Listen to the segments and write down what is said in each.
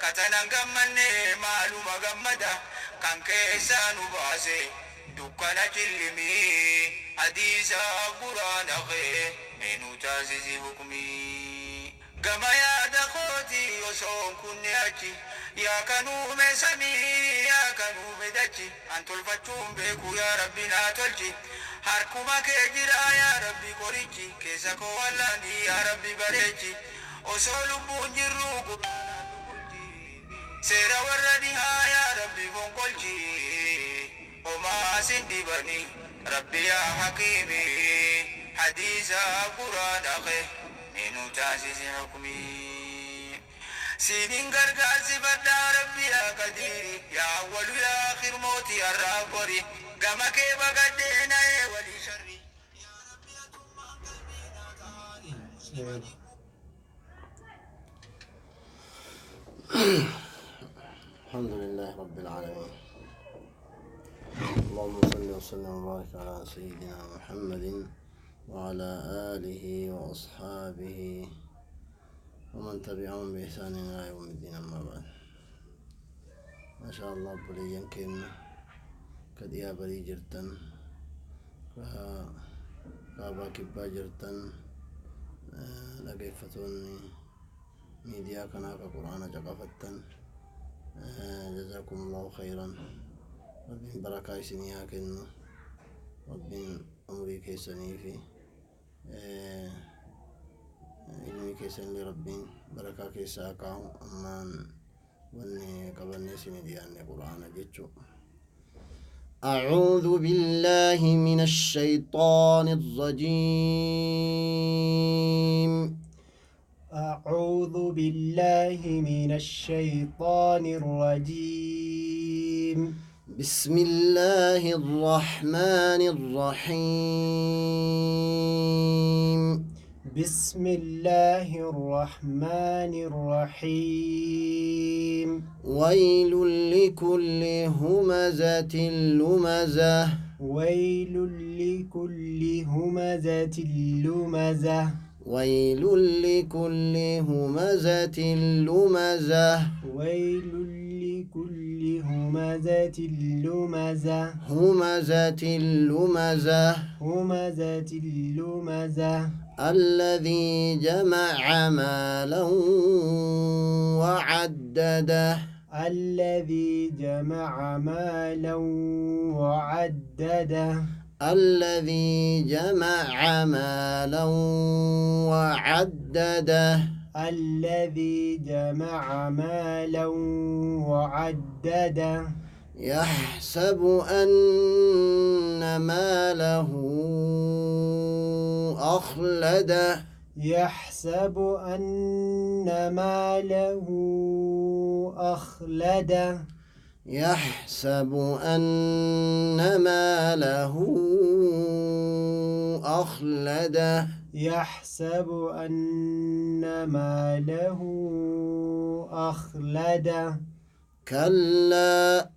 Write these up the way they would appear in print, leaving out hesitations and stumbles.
كتنا قمني معلومة قمدا كان كيسان باسي دكنا جلمي حديثا قرآن أخي إنو تاسسي حكمي قما يا دخوتي وصون كني أجي يا كانو مسمي يا كانو بدجي أنتو الفتوم بيكو يا ربي ناتولجي harkuma kee jira yaa rabbi qorichi keessa koo wallaani yaa rabbi bareechi osoo lubbuun jirru quraanatu bulchi seera warra dhihaa yaa rabbi fonqolchi homaa sin dibani rabbi yaa hakiimi hadiisa quraana kee inu taasisi hukmi سيدين غرغار سبدا ربي يا قدير يا أول يا آخر موتي يا رابوري قما كيف قدينا ولي شري يا ربي أتم قلبينا تعالي الحمد لله رب العالمين. اللهم صل وسلم وبارك على سيدنا محمد وعلى آله وأصحابه ومن تبعهم بإحسان إلى يوم الدين. أما بعد، ما شاء الله بليا كنا قد يا بلي جرتن كابا كبا جرتن لقيفتوني ميديا كنا كقرآن جقفتن جزاكم الله خيرا. ربين بركة سنيا كنا ربين أمري كيسني في ilmi keessan rabbiin barakaa keessaa kaa'u ammaan wanni qabannee isin dhiyaanne quraana jechuu. أعوذ بالله من الشيطان الرجيم. أعوذ بالله من الشيطان الرجيم. بسم الله الرحمن الرحيم. بسم الله الرحمن الرحيم. ويل لكل همزة لمزة. ويل لكل همزة لمزة. ويل لكل همزة لمزة. ويل لكل همزة لمزة. همزة لمزة. همزة لمزة. الذي جمع مالا وعدده. الذي جمع مالا وعدده. الذي جمع مالا وعدده. الذي جمع مالا وعدده. يحسب أن ماله أخلده. يحسب أن ماله أخلده. يحسب أن ماله أخلده. يحسب أن ماله أخلده. كلا.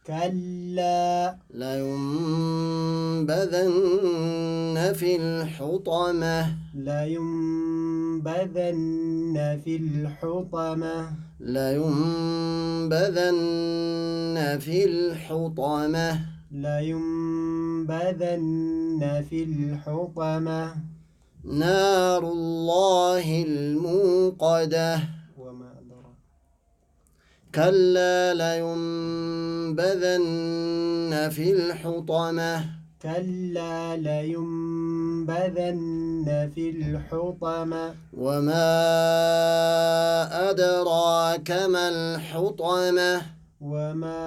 كلا. لينبذن في الحطمة. لينبذن في الحطمة. لينبذن في الحطمة. لينبذن في الحطمة. نار الله الموقدة. وما أدراك. كلا لينبذن في الحطمة. كلا لينبذن في الحطمة. وما أدراك ما الحطمة. وما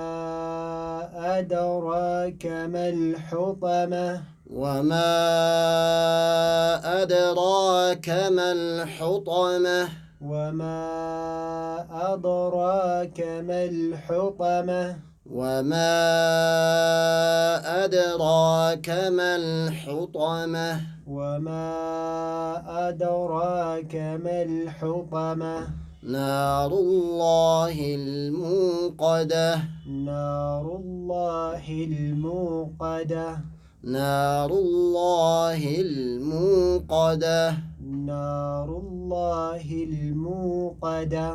أدراك ما الحطمة. وما أدراك ما الحطمة. وما أدراك ما الحطمة. وما أدراك ما الحطمة. وما أدراك ما الحطمة. نار الله الموقدة. نار الله الموقدة. نار الله الموقدة. نار الله الموقدة.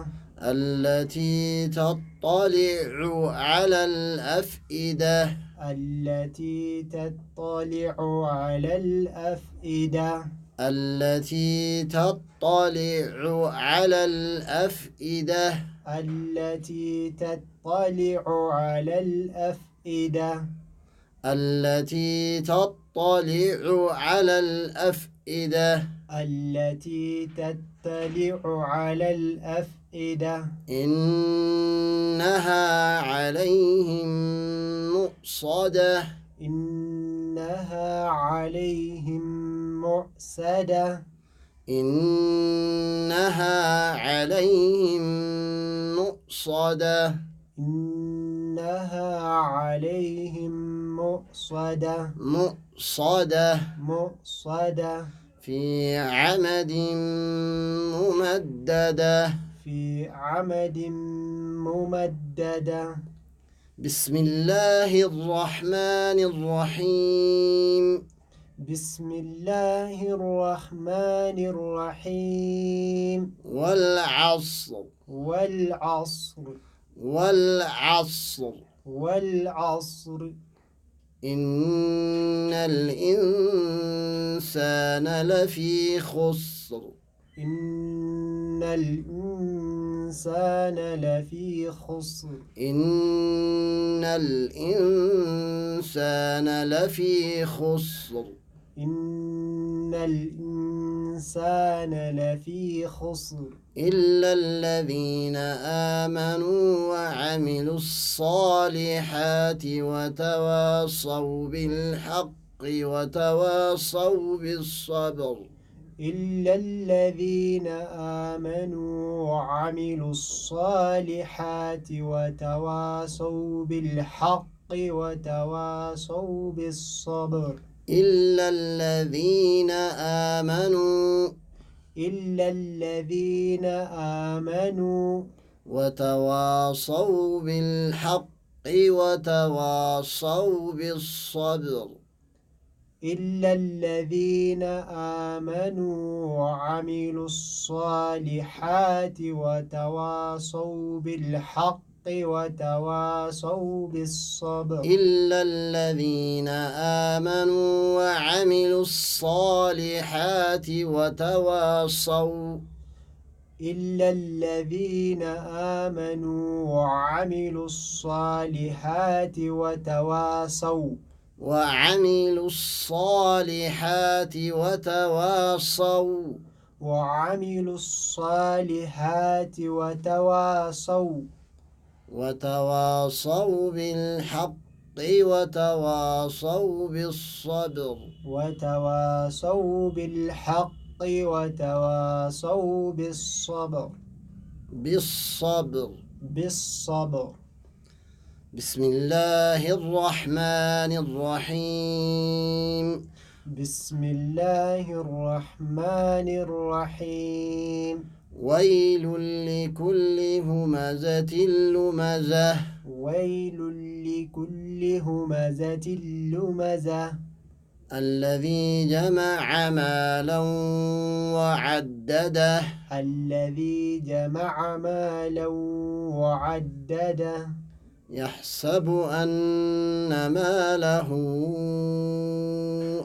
التي تطلع على الأفئدة التي تطلع على الأفئدة التي تطلع على الأفئدة التي تطلع على الأفئدة التي تطلع على الأفئدة التي تطلع على الأفئدة إنها عليهم مؤصدة إنها عليهم مؤصدة إنها عليهم مؤصدة إنها عليهم مؤصدة في عمد ممددة في عمد ممددة بسم الله الرحمن الرحيم بسم الله الرحمن الرحيم والعصر والعصر إن الإنسان لفي خسر إن الإنسان لفي خسر إن الإنسان لفي خسر إن الإنسان لفي خسر إلا الذين آمنوا وعملوا الصالحات وتواصوا بالحق وتواصوا بالصبر إلا الذين آمنوا وعملوا الصالحات وتواصوا بالحق وتواصوا بالصبر إلا الذين آمنوا وتواصوا بالحق وتواصوا بالصبر إلا الذين آمنوا وعملوا الصالحات وتواصوا بالحق وتواصوا بالصبر إلا الذين آمنوا وعملوا الصالحات وتواصوا إلا الذين آمنوا وعملوا الصالحات وتواصوا وعملوا الصالحات وتواصوا وعملوا الصالحات وتواصوا بالحق وتواصوا بالصبر وتواصوا بالحق وتواصوا بالصبر بسم الله الرحمن الرحيم بسم الله الرحمن الرحيم ويل لكل همزة لمزة ويل لكل همزة لمزة الذي جمع مالا وعدده الذي جمع مالا وعدده يحسب أن ماله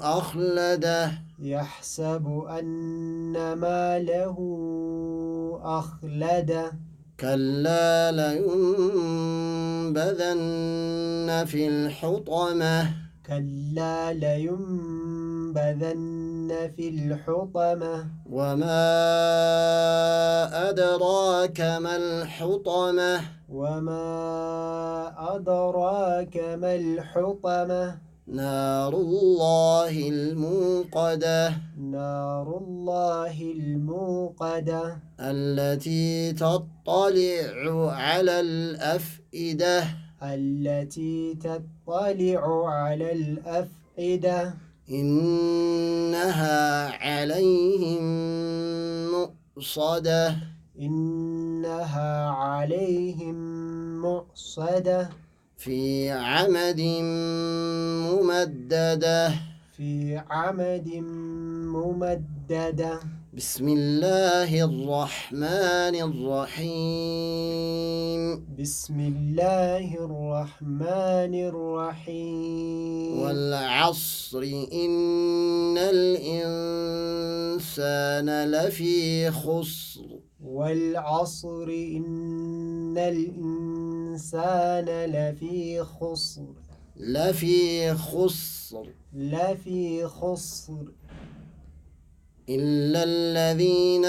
أخلده يحسب أن ماله أخلده كلا لينبذن في الحطمة كلا لينبذن في الحطمة وما أدراك ما الحطمة وما أدراك ما الحطمة نار الله الموقدة نار الله الموقدة التي تطلع على الأفئدة التي تطلع على الأفئدة إنها عليهم مؤصدة إنها عليهم مؤصدة في عمد ممددة في عمد ممددة بسم الله الرحمن الرحيم بسم الله الرحمن الرحيم والعصر إن الإنسان لفي خسر والعصر إن الإنسان لفي خسر إلا الذين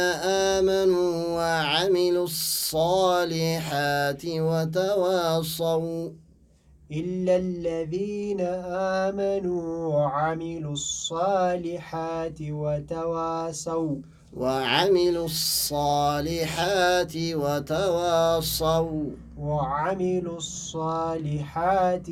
آمنوا وعملوا الصالحات وتواصوا إلا الذين آمنوا وعملوا الصالحات وتواصوا وعملوا الصالحات وتواصوا وعملوا الصالحات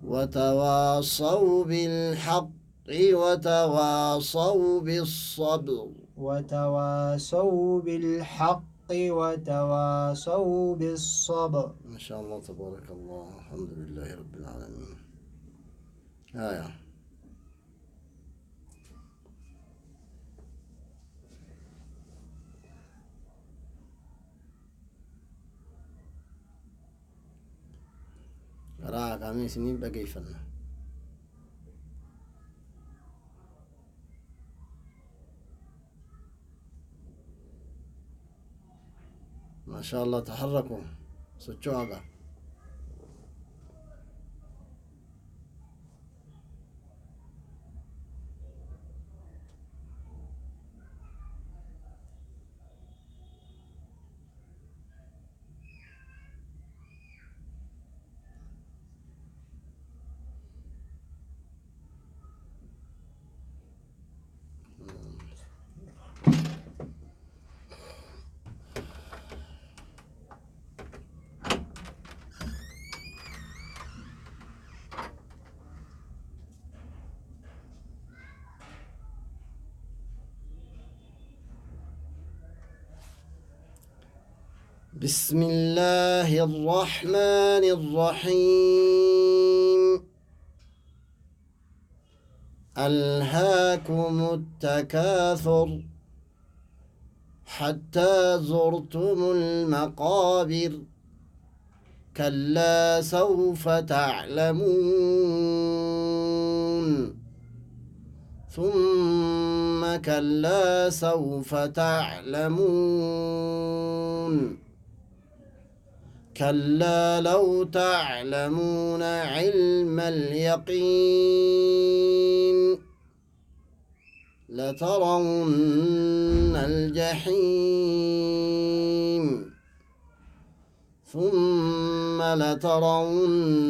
وتواصوا بالحق وتواصوا بالصبر وتواصوا بالحق وتواصوا بالصبر. ما شاء الله تبارك الله. الحمد لله رب العالمين. آية. قراءة كامل سنين بقي فن. ما شاء الله تحركوا سجوا. بسم الله الرحمن الرحيم. ألهاكم التكاثر حتى زرتم المقابر كلا سوف تعلمون ثم كلا سوف تعلمون كلا لو تعلمون علم اليقين لترون الجحيم ثم لترونها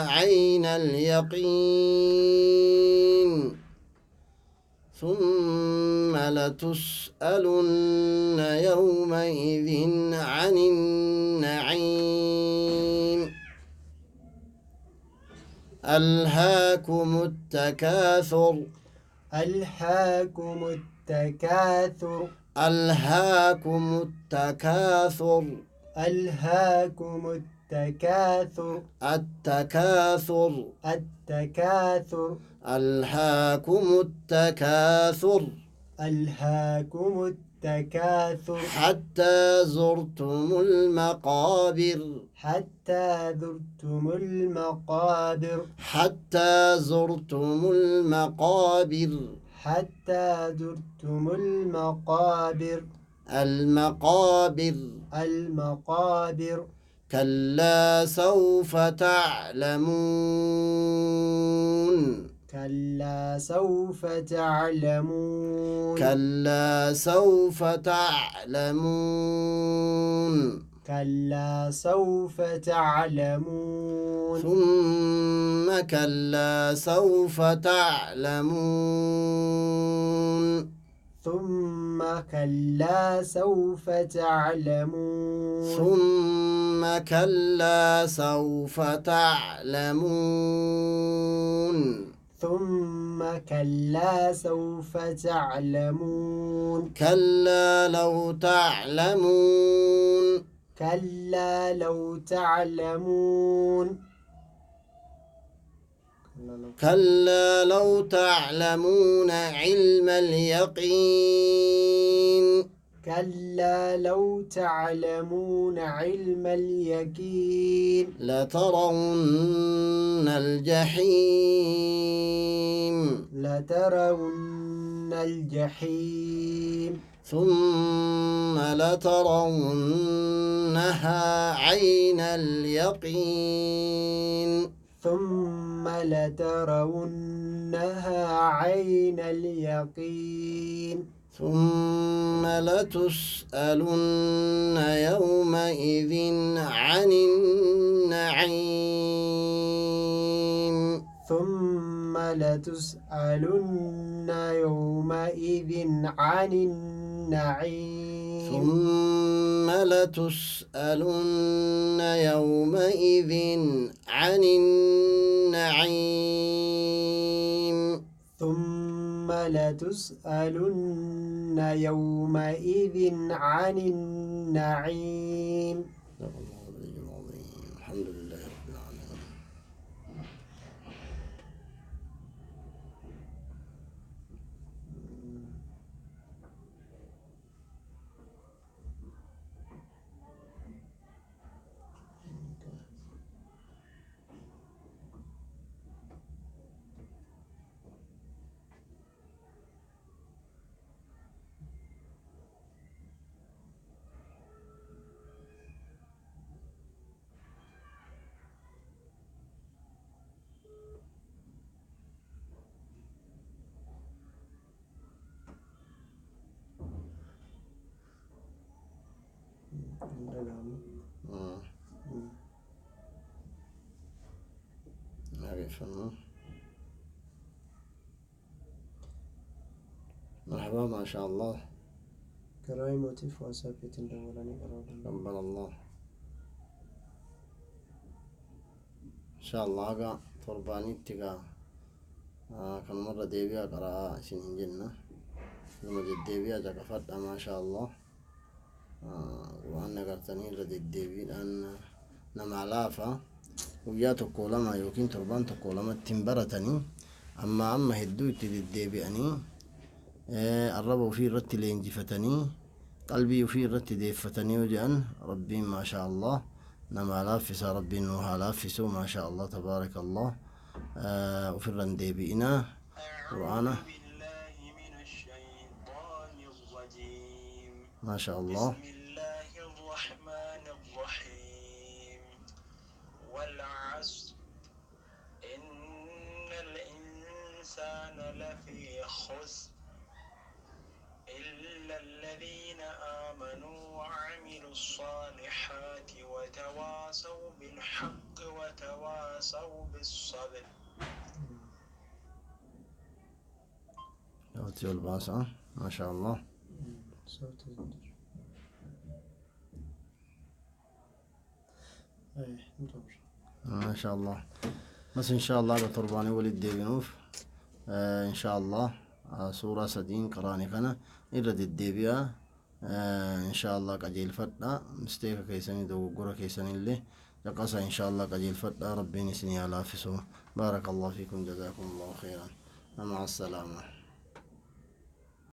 عين اليقين ثم لتسألن يومئذ عن النعيم. ألهاكم التكاثر ألهاكم التكاثر ألهاكم التكاثر ألهاكم التكاثر التكاثر التكاثر ألهاكم التكاثر ألهاكم التكاثر حتى زرتم المقابر حتى زرتم المقابر حتى زرتم المقابر حتى زرتم المقابر المقابر كلا سوف تعلمون كلا سوف تعلمون كلا سوف تعلمون كلا سوف تعلمون ثم كلا سوف تعلمون ثم كلا سوف تعلمون ثم كلا سوف تعلمون ثم كلا سوف تعلمون كلا لو تعلمون كلا لو تعلمون كلا لو تعلمون علم اليقين كلا لو تعلمون علم اليقين لترون الجحيم لترون الجحيم ثم لترونها عين اليقين ثم لترونها عين اليقين ثم لتسألن يومئذ عن النعيم ثم لتسألن يومئذ عن النعيم ثم لتسألن يومئذ عن النعيم ثم لتسألن يومئذ عن النعيم صدق الله العلي العظيم. الحمد لله رب العالمين. مرحبا ما شاء الله. كراي موتيف واسابيت دولاني قبل الله إن شاء الله قا ترباني تقا كان مرة ديبيا قراءة سنين جنة لما جد ديبيا جاك فرد ما شاء الله وأنا قرتني لدي الديبي لأن نما لافا ويا تقولما يوكين تربان تقولما تنبرتني أما هدو تدي الديبي أني الربو في رت لينجفتني قلبي في رت ديفتني وجأن ربي ما شاء الله نما لافس ربي نوها لافس ما شاء الله تبارك الله وفي الرندي بإنا قرآنه ما شاء الله. بسم الله الرحمن الرحيم والعصر إن الإنسان لفي خسر إلا الذين آمنوا وعملوا الصالحات وتواصوا بالحق وتواصوا بالصبر. يوتي الباسة ما شاء الله. ما شاء الله. بس إن شاء الله بترباني ولد ديبينوف إن شاء الله سورة سدين قراني كنا إرد الديبيا إن شاء الله قجيل فتنا مستيقى كيساني دو قرى كيساني اللي يقصى إن شاء الله قجيل فتنا ربي نسني على فسو. بارك الله فيكم جزاكم الله خيرا مع السلامة.